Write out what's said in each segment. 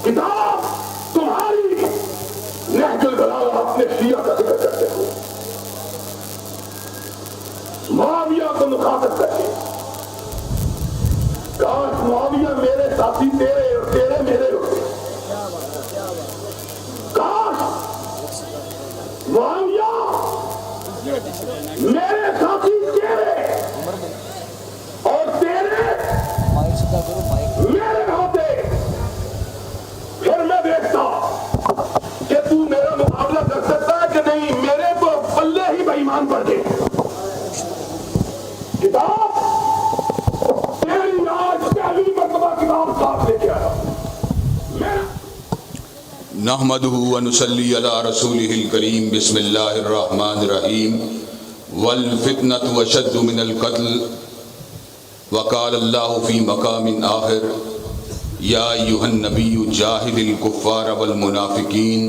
کتاب تمہاری نہج البلاغہ اپنے شیعہ کا ذکر کرتے ہو، معاویہ کو مخاطب کرتے، کاش معاویہ میرے ساتھی تیرے اور تیرے میرے ہوتے، کاش معاویہ میرے ساتھی تیرے اور تیرے میرے ہوتے، پھر میں دیکھتا کہ تو میرا مقابلہ کر سکتا ہے کہ نہیں، میرے تو پلے ہی بے ایمان پڑ گئے۔ کتاب تیری آج پہلی مرتبہ کتاب ساتھ لے کے آیا میں۔ نحمده ونصلي على رسوله الكريم بسم الله الرحمن الرحيم والفتنة وشد من القتل وقال الله في مقام آخر يا أيها النبي جاهد الكفار والمنافقين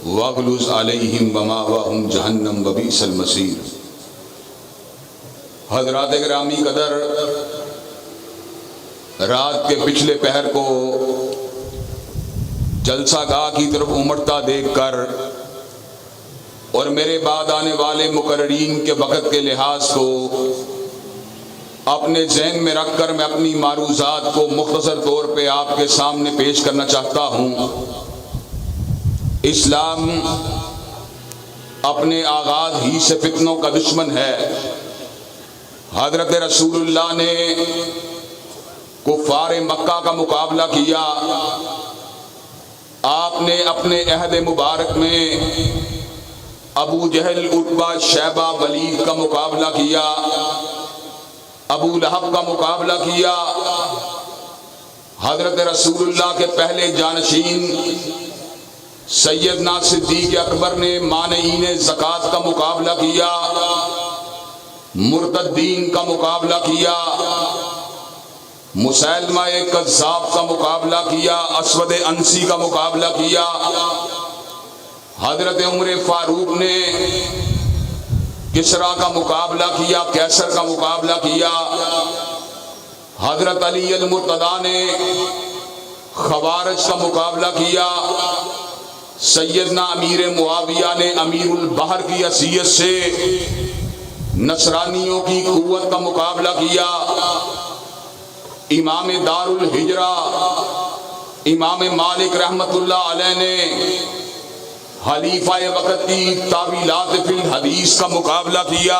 واغلظ عليهم ومأواهم جهنم وبئس المصير۔ حضرات گرامی قدر، رات کے پچھلے پہر کو جلسہ گاہ کی طرف امڑتا دیکھ کر اور میرے بعد آنے والے مقررین کے وقت کے لحاظ کو اپنے ذہن میں رکھ کر میں اپنی معروضات کو مختصر طور پہ آپ کے سامنے پیش کرنا چاہتا ہوں۔ اسلام اپنے آغاز ہی سے فتنوں کا دشمن ہے۔ حضرت رسول اللہ نے کفار مکہ کا مقابلہ کیا، آپ نے اپنے عہد مبارک میں ابو جہل، عتبہ، شیبہ، ولید کا مقابلہ کیا، ابو لہب کا مقابلہ کیا۔ حضرت رسول اللہ کے پہلے جانشین سیدنا صدیق اکبر نے مانعین زکوٰۃ کا مقابلہ کیا، مرتدین کا مقابلہ کیا، مسیلمہ کذاب کا مقابلہ کیا، اسود انسی کا مقابلہ کیا۔ حضرت عمر فاروق نے کسریٰ کا مقابلہ کیا، قیصر کا مقابلہ کیا۔ حضرت علی المرتضیٰ نے خوارج کا مقابلہ کیا۔ سیدنا امیر معاویہ نے امیر البحر کی حیثیت سے نصرانیوں کی قوت کا مقابلہ کیا۔ امام دار الہجرہ امام مالک رحمت اللہ علیہ نے خلیفہ وقت کی تعویلات فی الحدیث کا مقابلہ کیا۔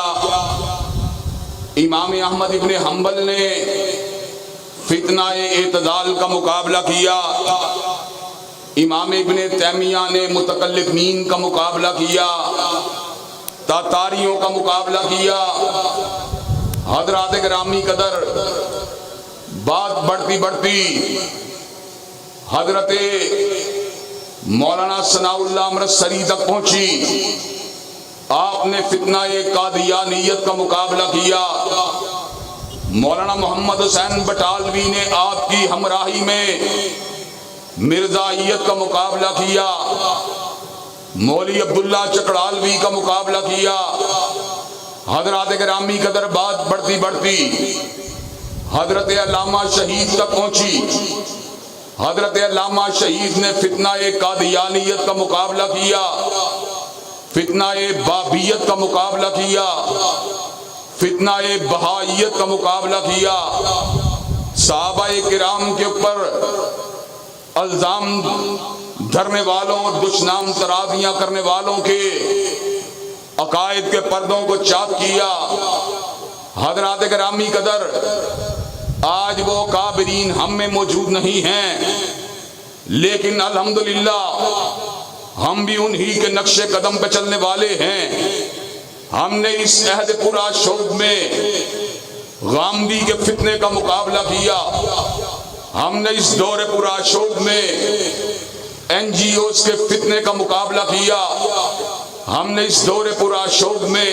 امام احمد ابن حنبل نے فتنہ اعتدال کا مقابلہ کیا۔ امام ابن تیمیہ نے متکلمین کا مقابلہ کیا، تاتاریوں کا مقابلہ کیا۔ حضرات گرامی قدر، بات بڑھتی بڑھتی حضرت مولانا ثناء اللہ امرتسری تک پہنچی۔ آپ نے فتنہ قادیانیت کا مقابلہ کیا۔ مولانا محمد حسین بٹالوی نے آپ کی ہمراہی میں مرزائیت کا مقابلہ کیا۔ مولوی عبداللہ چکڑالوی کا مقابلہ کیا۔ حضرات گرامی قدر، بات بڑھتی بڑھتی حضرت علامہ شہید تک پہنچی۔ حضرت علامہ شہید نے فتنہ قادیانیت کا مقابلہ کیا، فتنہ بابیت کا مقابلہ کیا، فتنہ بہائیت کا مقابلہ کیا۔ صحابہ کرام کے اوپر الزام دھرنے والوں اور دشنام ترازیاں کرنے والوں کے عقائد کے پردوں کو چاک کیا۔ حضرات گرامی قدر، آج وہ کابرین ہم میں موجود نہیں ہیں، لیکن الحمدللہ ہم بھی انہی کے نقش قدم پہ چلنے والے ہیں۔ ہم نے اس عہد پورا شوق میں غامدی کے فتنے کا مقابلہ کیا۔ ہم نے اس دور پورا شوق میں این جی اوز کے فتنے کا مقابلہ کیا۔ ہم نے اس دور پورا شوق میں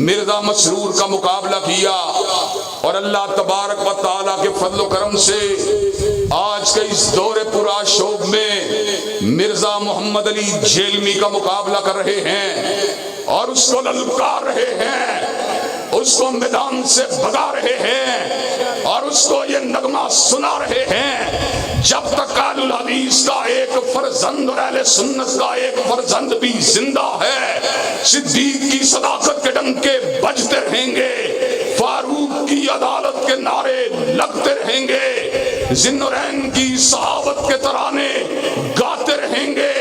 مرزا مسرور کا مقابلہ کیا، اور اللہ تبارک و تعالیٰ کے فضل و کرم سے آج کے اس دور پورا شوق میں مرزا محمد علی جیلمی کا مقابلہ کر رہے ہیں اور اس کو للکار رہے ہیں، اس کو میدان سے بھگا رہے ہیں اور اس کو یہ نغمہ سنا رہے ہیں، جب تک اہل الحدیث کا ایک فرزند اور اہل سنت کا ایک فرزند بھی زندہ ہے، صدیق کی صداقت کے ڈنکے بجتے رہیں گے، فاروق کی عدالت کے نعرے لگتے رہیں گے، ذوالنورین کی صحابت کے ترانے گاتے رہیں گے،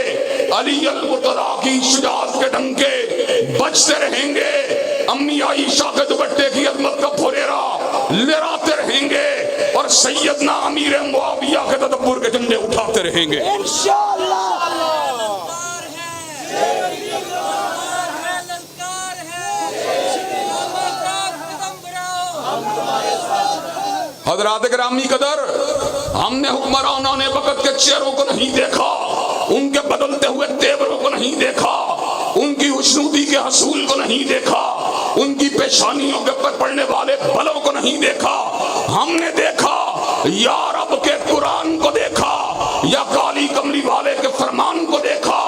علی المرتضیٰ کی شجاعت کے ڈنکے بجتے رہیں گے، امی عائشہ کے دوپٹے کی عظمت کا پھریرا لہراتے رہیں گے، اور سیدنا امیر معاویہ کے تدبر کے جھنڈے اٹھاتے رہیں گے انشاءاللہ۔ حضرات گرامی قدر، ہم نے حکمرانوں نے وقت کے چہروں کو نہیں دیکھا، ان کے بدلتے ہوئے تیوروں کو نہیں دیکھا، ان کی خوشنودی کے حصول کو نہیں دیکھا، ان کی پیشانیوں کے پر پڑنے والے بلوں کو نہیں دیکھا، ہم نے دیکھا یا رب کے قرآن کو دیکھا، یا کالی کملی والے کے فرمان کو دیکھا۔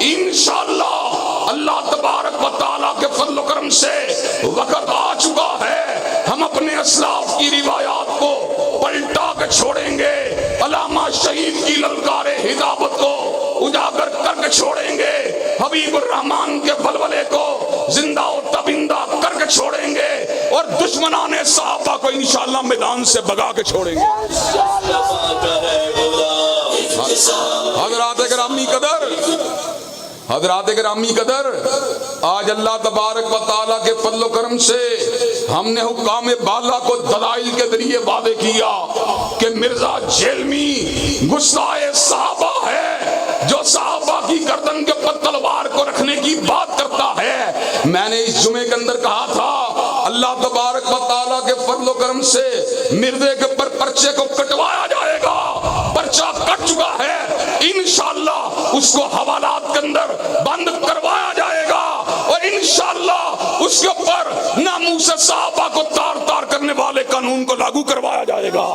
انشاءاللہ اللہ تبارک و تعالیٰ کے فضل و کرم سے وقت آ چکا ہے، ہم اپنے اسلاف کی روایات کو پلٹا کے چھوڑیں گے، علامہ شہید کی للکار ہدایت کو اجاگر کر کے چھوڑیں گے، حبیب الرحمن کے ولولے کو زندہ و تبندہ کر کے چھوڑیں گے، اور دشمنان صحابہ کو انشاءاللہ میدان سے بھگا کے چھوڑیں گے۔ حضرات گرامی قدر، آج اللہ تبارک و تعالیٰ کے فضل و کرم سے ہم نے حکام بالا کو دلائل کے ذریعے وعدے کیا کہ مرزا جیلمی گستاخ صحابہ ہے، جو صحابہ کی گردن کے پر تلوار کو رکھنے کی بات کرتا ہے۔ میں نے اس جمعے کے اندر کہا تھا اللہ تبارک و تعالیٰ کے فضل و کرم سے مردے کے پر پرچے کو کٹوایا جائے گا، پرچہ کٹ چکا ہے، انشاءاللہ اس کو حوالات کے اندر بند کروایا جائے گا، اور انشاءاللہ اس کے اوپر ناموس صحابہ کو تار تار کرنے والے قانون کو لاگو کروایا جائے گا۔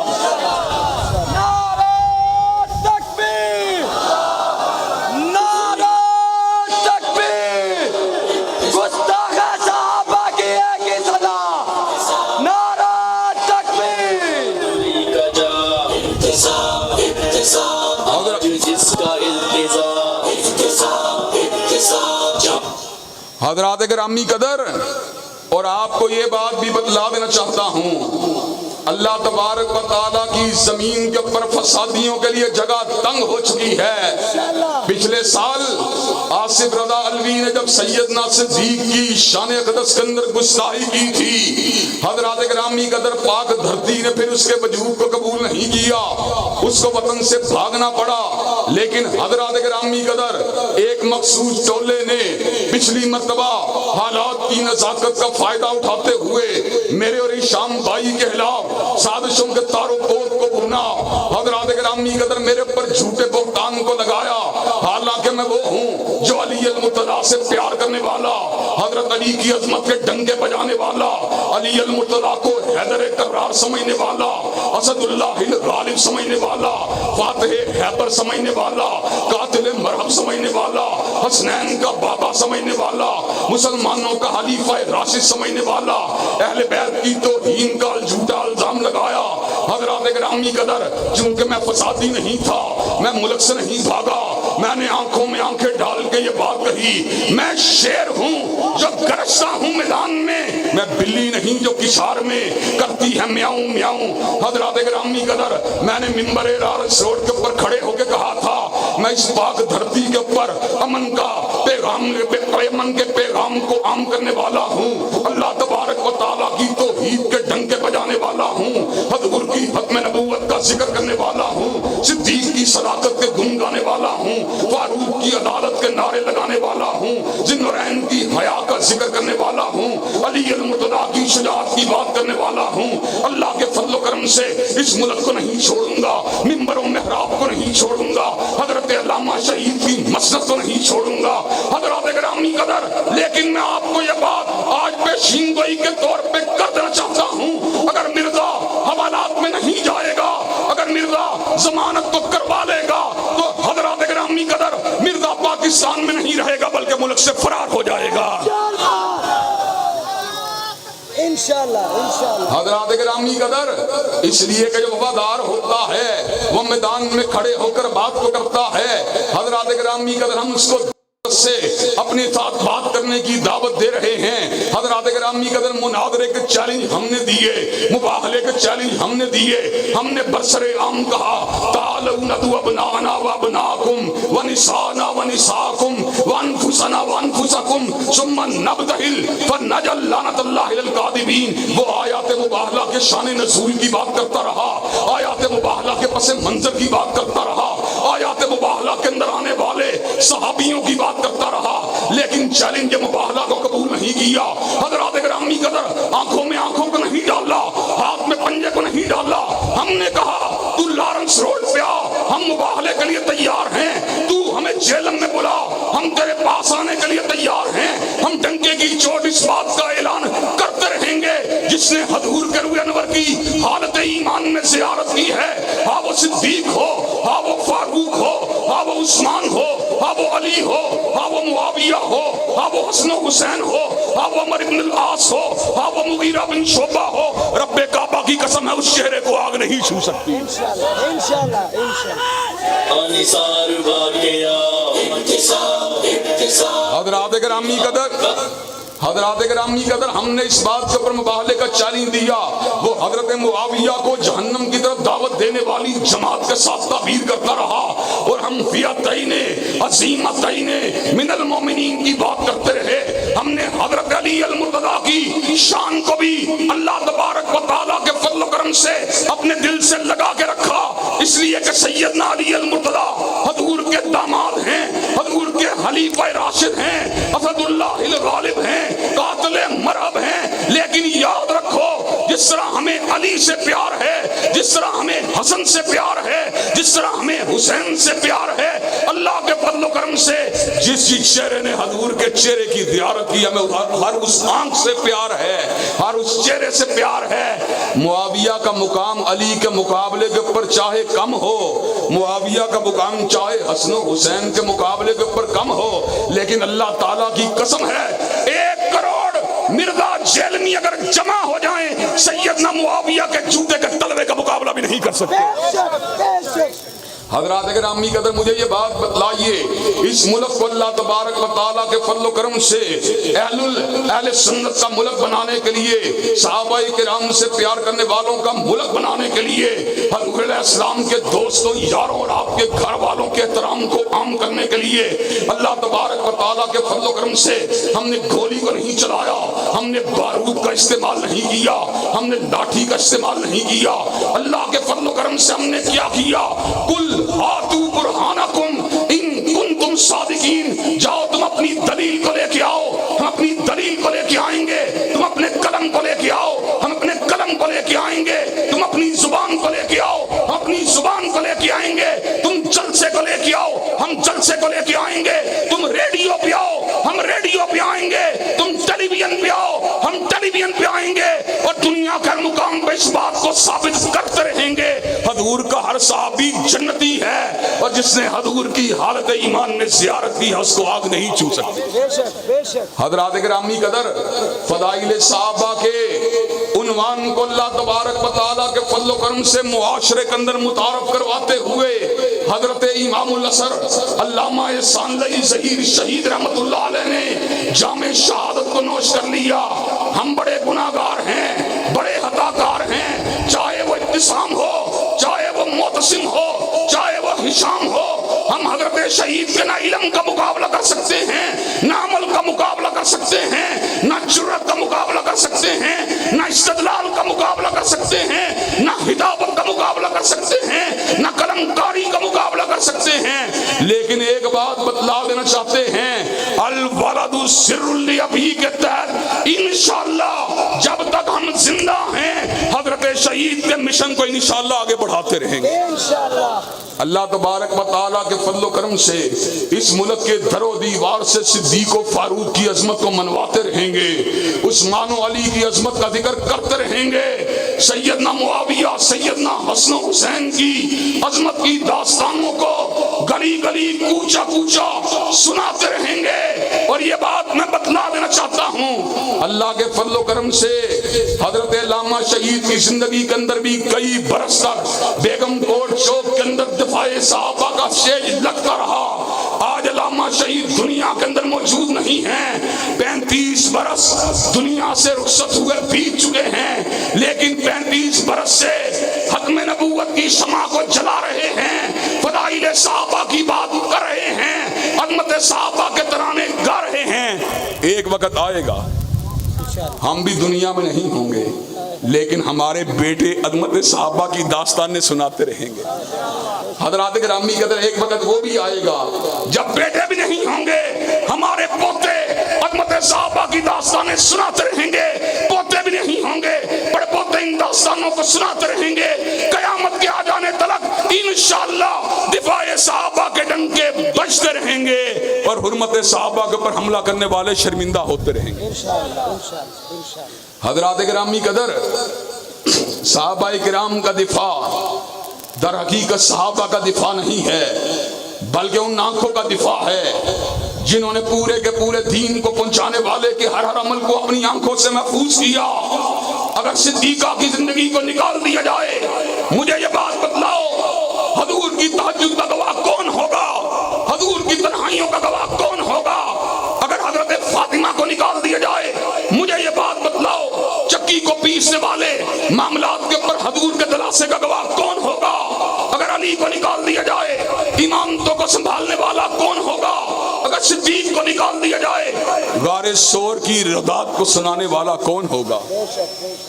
نعرہ تکبیر، نعرہ تکبیر، گستاخ صحابہ کی ایک ہی صدا، نعرہ تکبیر۔ جس کا حضرات گرامی قدر، اور آپ کو یہ بات بھی بتلا دینا چاہتا ہوں، اللہ تبارک و تعالیٰ کی زمین کے اوپر فسادیوں کے لیے جگہ تنگ ہو چکی ہے۔ پچھلے سال آصف رضا علوی نے جب سیدنا صدیق کی شان اقدس کے اندر گستاخی کی تھی، حضرات گرامی قدر پاک دھرتی نے پھر اس کے وجود کو قبول نہیں کیا، اس کو وطن سے بھاگنا پڑا، لیکن حضرات گرامی قدر ایک مخصوص ٹولے نے پچھلی مرتبہ حالات کی نزاکت کا فائدہ اٹھاتے ہوئے میرے اور شام بھائی کے خلاف سازشوں کے تارو پود کو بھونا، حضرات گرامی قدر میرے پر جھوٹے بہتان کو لگایا، حالانکہ میں وہ ہوں جو علی المرتضیٰ سے پیار کرنے والا، حضرت علی کی عظمت کے ڈنگے بجانے والا، علی المرتضیٰ کو حیدر کرار سمجھنے والا، اسد اللہ الغالب سمجھنے والا، فاتح حیدر سمجھنے والا، قاتل مرحب سمجھنے والا، حسنین کا بابا سمجھنے والا، مسلمانوں کا حلیفہ راشد سمجھنے والا، اہل بیت کی توہین کا جھوٹا الزام لگایا۔ حضرات گرامی قدر، چونکہ میں فسادی نہیں تھا، میں ملک سے نہیں بھاگا، میں نے آنکھوں میں آنکھیں ڈال کے یہ بات کہی، میں شیر ہوں جو گرجتا ہوں میدان میں بلی نہیں جو کشار میں کرتی ہے میاؤں میاؤں۔ حضرات گرامی قدر، میں نے ممبر رارس روڈ کے اوپر کھڑے ہو کے کہا تھا میں اس پاک دھرتی کے اوپر امن کا پیغام کے پیغام کو عام کرنے والا ہوں، اللہ تبارک و تعالیٰ کی توحید کے ڈنکے بجانے والا ہوں، حضور کی ختم نبوت کا ذکر کرنے والا ہوں، صدیق کی صداقت کے گن گانے والا ہوں، فاروق کی عدالت کے نعرے لگانے والا ہوں، ذوالنورین کی حیا کا ذکر کرنے والا ہوں، علی المرتضیٰ کی شجاعت کی بات کرنے والا ہوں۔ اللہ کے فضل و کرم سے اس ملک کو نہیں چھوڑوں گا، ممبر و محراب کو نہیں چھوڑوں گا، حضرت علامہ شہید کی مسجد کو نہیں چھوڑوں گا۔ حضرات گرامی قدر، لیکن میں آپ کو یہ بات آج پیشین گوئی کے طور پہ کر دینا چاہتا ہوں، اگر مرزا حوالات میں نہیں جائے گا، اگر مرزا ضمانت کو کروا لے گا، تو حضرات گرامی قدر مرزا پاکستان میں نہیں رہے گا بلکہ ملک سے فرار ہو جائے گا۔ انشاءاللہ انشاءاللہ حضرات گرامی قدر، اس لیے کہ جو وفادار ہوتا ہے وہ میدان میں کھڑے ہو کر بات کو کرتا ہے۔ حضرات گرامی قدر، ہم اس کو سے اپنے ساتھ بات کرنے کی دعوت دے رہے ہیں۔ حضرات گرامی قدر، مناظرے کے چیلنج ہم نے دیے، مباہلے کے چیلنج ہم نے دیے، ہم نے برسر عام کہا تعالوا ندعو ابناءنا وابناءکم ونساءنا ونساءکم وانفسنا وانفسکم ثم نبتہل فنجعل لعنۃ اللہ علی الکاذبین۔ وہ آیات مباہلہ کے شان نزول کی بات کرتا رہا، آیات مباہلہ کے پس منظر کی بات کرتا رہا، آیات مباہلہ کے اندر آنے والے صحابیوں کی بات کرتا رہا، لیکن چیلنج مباہلہ کو قبول نہیں کیا۔ حضرات گرامی قدر، آنکھوں میں آنکھوں کو نہیں ڈالا، ہاتھ میں پنجے کو نہیں ڈالا۔ ہم نے کہا تو لارنس روڈ پہ آ، ہم مباہلے کے لیے تیار ہیں، تو ہمیں جیلم میں بلا، ہم تیرے پاس آنے کے لیے تیار ہیں۔ ہم ڈنکے کی چوٹ اس بات کا اعلان کرتے رہیں گے، جس نے حضور کے روح انور کی حالت ایمان میں زیارت کی ہے، ہاں وہ صدیق ہو، ہاں وہ فاروق ہو، ہاں وہ عثمان ہو، ہاں وہ علی ہو، ہاں وہ معاویہ ہو، ہاں وہ حسن و حسین ہو، ہاں وہ عمر بن العاص ہو، ہاں وہ مغیرہ بن شعبہ ہو، رب کعبہ کی قسم ہے اس چہرے کو آگ نہیں چھو سکتی۔ انشاءاللہ انشاءاللہ حضرات گرامی قدر، حضرات گرامی قدر، ہم نے اس بات کے اوپر مباہلے کا چیلنج دیا۔ وہ حضرت معاویہ کو جہنم کی طرف دعوت دینے والی جماعت کے ساتھ تعبیر کرتا رہا، اور ہم فئتین عظیمتین من المومنین کی بات کرتے رہے۔ ہم نے حضرت علی المرتضیٰ کی شان کو بھی اللہ تبارک و تعالیٰ کے فضل و کرم سے اپنے دل سے لگا کے رکھا، اس لیے کہ سیدنا علی المرتضیٰ حضور کے داماد ہیں، حضور کے خلیفہ راشد ہیں، اسد اللہ الغالب ہیں، قاتل مرہب ہیں۔ لیکن یاد رکھو، جس طرح ہمیں علی سے پیار ہے، جس طرح ہمیں حسن سے پیار ہے، جس طرح ہمیں حسین سے پیار ہے، اللہ کے فضل و کرم سے جس چہرے نے حضور کے چہرے کی زیارت کی، ہمیں ہر اس آنکھ سے پیار ہے، ہر اس چہرے سے پیار ہے۔ معاویہ کا مقام علی کے مقابلے کے اوپر چاہے کم ہو، معاویہ کا مقام چاہے حسن و حسین کے مقابلے کے اوپر کم ہو، لیکن اللہ تعالیٰ کی قسم ہے 1 کروڑ مرزا جیلمی اگر جمع ہو جائیں، سیدنا معاویہ کے جوتے کے تلوے کا مقابلہ بھی نہیں کر سکتے۔ حضرات گرامی قدر، مجھے یہ بات بتلائیے، اس ملک کو اللہ تبارک و تعالیٰ کے فضل و کرم سے اہل سنت کا ملک بنانے کے لیے، صحابہ کرام سے پیار کرنے والوں کا ملک بنانے کے لیے، حضور علیہ السلام کے دوستوں، یاروں اور آپ کے گھر والوں کے احترام کو عام کرنے کے لیے اللہ تبارک و تعالیٰ کے فضل و کرم سے ہم نے گولی کو نہیں چلایا، ہم نے بارود کا استعمال نہیں کیا، ہم نے لاٹھی کا استعمال نہیں کیا۔ اللہ کے فضل و کرم سے ہم نے کیا کیا؟ کل ہاتو برہانکم ان کنتم صادقین، جاؤ تم اپنی دلیل کو لے کے آؤ، ہم اپنی دلیل کو لے کے آئیں گے، تم اپنے قلم کو لے کے آؤ، ہم اپنے قلم کو لے کے آئیں گے، تم اپنی زبان کو لے کے آؤ، ہم اپنی زبان کو لے کے آئیں گے، تم جلسے کو لے کے آؤ، ہم جلسے کو لے کے آئیں گے، تم ریڈیو پہ آؤ، ہم ریڈیو پہ آئیں گے، تم ٹیلی ویژن پہ آؤ، ہم ٹیلی ویژن پہ آئیں گے، اور دنیا کے مقام پہ اس بات کو ثابت کرتے رہیں گے حضور کا ہر صحابی جنتی ہے، اور جس نے حضور کی حالت ایمان میں زیارت کی ہے اس کو آگ نہیں چھو سکتی۔ حضرات گرامی قدر، فضائل صحابہ کے عنوان کو اللہ تبارک و تعالیٰ کے فضل و کرم سے معاشرے کے اندر متعارف کرواتے ہوئے حضرت امام الاثر علامہ ثانوی ظہیر شہید رحمت اللہ علیہ نے جام شہادت کو نوش کر لیا۔ ہم بڑے گناہگار ہیں، بڑے خطا کار ہیں، چاہے وہ ابتسام ہو، چاہے وہ معتصم ہو، چاہے وہ ہشام ہو، ہم حضرت شہید کے نہ علم کا مقابلہ کر سکتے ہیں، نہ عمل کا مقابلہ کر سکتے ہیں، نہ جرأت کا مقابلہ کر سکتے ہیں، نہ استدلال کا مقابلہ کر سکتے ہیں، نہ ہدایت کا مقابلہ کر سکتے ہیں، نہ قلم کاری کا مقابلہ کر سکتے ہیں، لیکن ایک بات بتلا دینا چاہتے ہیں، الولد سر لابی کے تحت انشاءاللہ جب تک ہم زندہ ہیں حضرت شہید کے مشن کو انشاءاللہ آگے بڑھاتے رہیں گے۔ انشاءاللہ اللہ تبارک و تعالیٰ کے فضل و کرم سے اس ملک کے در و دیوار سے صدیق و فاروق کی عظمت کو منواتے رہیں گے، عثمان و علی کی عظمت کا ذکر کرتے رہیں گے، سیدنا معاویہ سیدنا حسن و حسین کی عظمت کی داستانوں کو گلی گلی کوچا کوچا سناتے رہیں گے۔ اور یہ بات میں بتلا دینا چاہتا ہوں، اللہ کے فضل و کرم سے حضرت علامہ شہید کی زندگی کے اندر بھی کئی برس تک بیگم کوٹ چوک کے اندر دفاع صحابہ کا سیج لگتا رہا۔ آج علامہ شہید دنیا کے اندر موجود نہیں ہیں، 35 برس دنیا سے رخصت ہوئے بیت چکے ہیں، لیکن 35 برس سے ختم نبوت کی شمع کو جلا رہے ہیں، فضائل صحابہ کی بات کر رہے ہیں، عظمت صحابہ کے ترانے گا رہے ہیں۔ ایک وقت آئے گا ہم بھی دنیا میں نہیں ہوں گے، لیکن ہمارے بیٹے عظمت صحابہ کی داستانیں سناتے رہیں گے۔ حضرات گرامی کے اندر ایک وقت وہ بھی آئے گا جب بیٹے بھی نہیں ہوں گے، ہمارے پوتے عظمت صحابہ کی داستانیں سناتے رہیں گے، پوتے بھی نہیں ہوں گے، بڑے پوتے ان داستانوں کو سناتے رہیں گے، قیامت کے آ جانے تلک انشاءاللہ دفاع صحابہ کے ڈنکے بجتے رہیں گے اور حرمت صحابہ کے اوپر حملہ کرنے والے شرمندہ ہوتے رہیں گے۔ حضرات گرامی قدر، صحابہ کرام کا دفاع در حقیقت صحابہ کا دفاع نہیں ہے، بلکہ ان آنکھوں کا دفاع ہے جنہوں نے پورے کے پورے دین کو پہنچانے والے کے ہر ہر عمل کو اپنی آنکھوں سے محفوظ کیا۔ اگر صدیقہ کی زندگی کو نکال دیا جائے، مجھے یہ بات بتلاؤ، حضور کی تہجد کا گواہ کون ہوگا؟ حضور کی تنہائیوں کا گواہ کون ہوگا؟ اگر حضرت فاطمہ کو نکال دیا جائے، مجھے یہ بات بتلاؤ، چکی کو پیسنے والے معاملات کے اوپر حضور کے دلاسے کا گواہ کون ہوگا؟ اگر علی کو نکال دیا جائے، امامتوں کو سنبھالنے والا کون ہوگا؟ اگر صدیق کو نکال دیا جائے، غار سور کی ردات کو سنانے والا کون ہوگا؟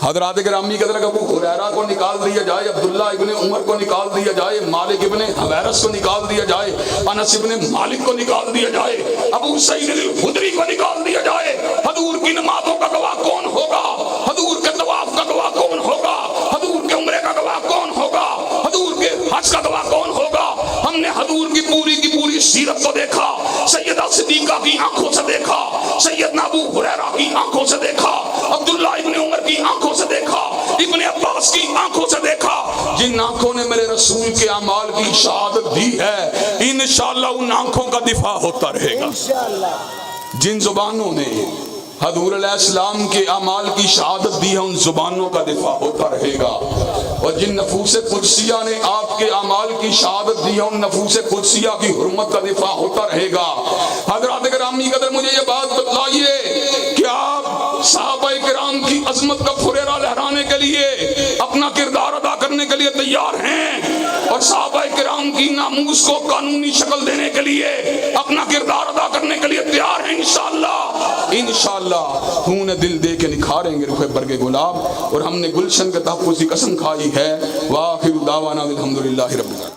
حضرات گرامی کے اندر ابو ہریرہ کو نکال دیا جائے، عبداللہ ابن عمر کو نکال دیا جائے، مالک ابن حویرث کو نکال دیا جائے، انس ابن مالک کو نکال دیا جائے، ابو سعید الخدری کو نکال دیا جائے، حضور کی نمازوں کا گواہ کون ہوگا؟ حضور کے طواف کا گواہ کون ہوگا؟ حضور کے عمرے کا گواہ کون ہوگا؟ حضور کے حج کا گواہ کون ہوگا؟ ہم نے حضور کی پوری سیرت کو دیکھا، سیدہ صدیقہ کی آنکھوں سے دیکھا، سیدنا ابو ہریرہ کی آنکھوں سے دیکھا، عبداللہ ابن عمر کی آنکھوں سے دیکھا، ابن عباس کی آنکھوں سے دیکھا۔ جن آنکھوں نے میرے رسول کے اعمال کی شہادت دی ہے، انشاءاللہ ان آنکھوں کا دفاع ہوتا رہے گا۔ جن زبانوں نے حضور علیہ السلام کے اعمال کی شہادت دی ہے، ان زبانوں کا دفاع ہوتا رہے گا۔ اور جن نفوس قدسیہ نے آپ کے اعمال کی شہادت دی ہے، ان نفوس قدسیہ کی حرمت کا دفاع ہوتا رہے گا۔ حضرات گرامی قدر، مجھے یہ بات بتلائیے کہ آپ صحابہ کرام کی عظمت کا پھریرا لہرانے کے لیے، اپنا کردار ادا کرنے کے لیے تیار ہیں، اور صحابہ کرام کی ناموس کو قانونی شکل دینے کے لیے اپنا کردار ادا کرنے کے لیے تیار ہیں۔ انشاءاللہ خون دل دے کے نکھاریں گے رخ برگ گلاب، اور ہم نے گلشن کے تحفظ کی قسم کھائی ہے۔ وآخر دعوانا الحمدللہ رب العالمین۔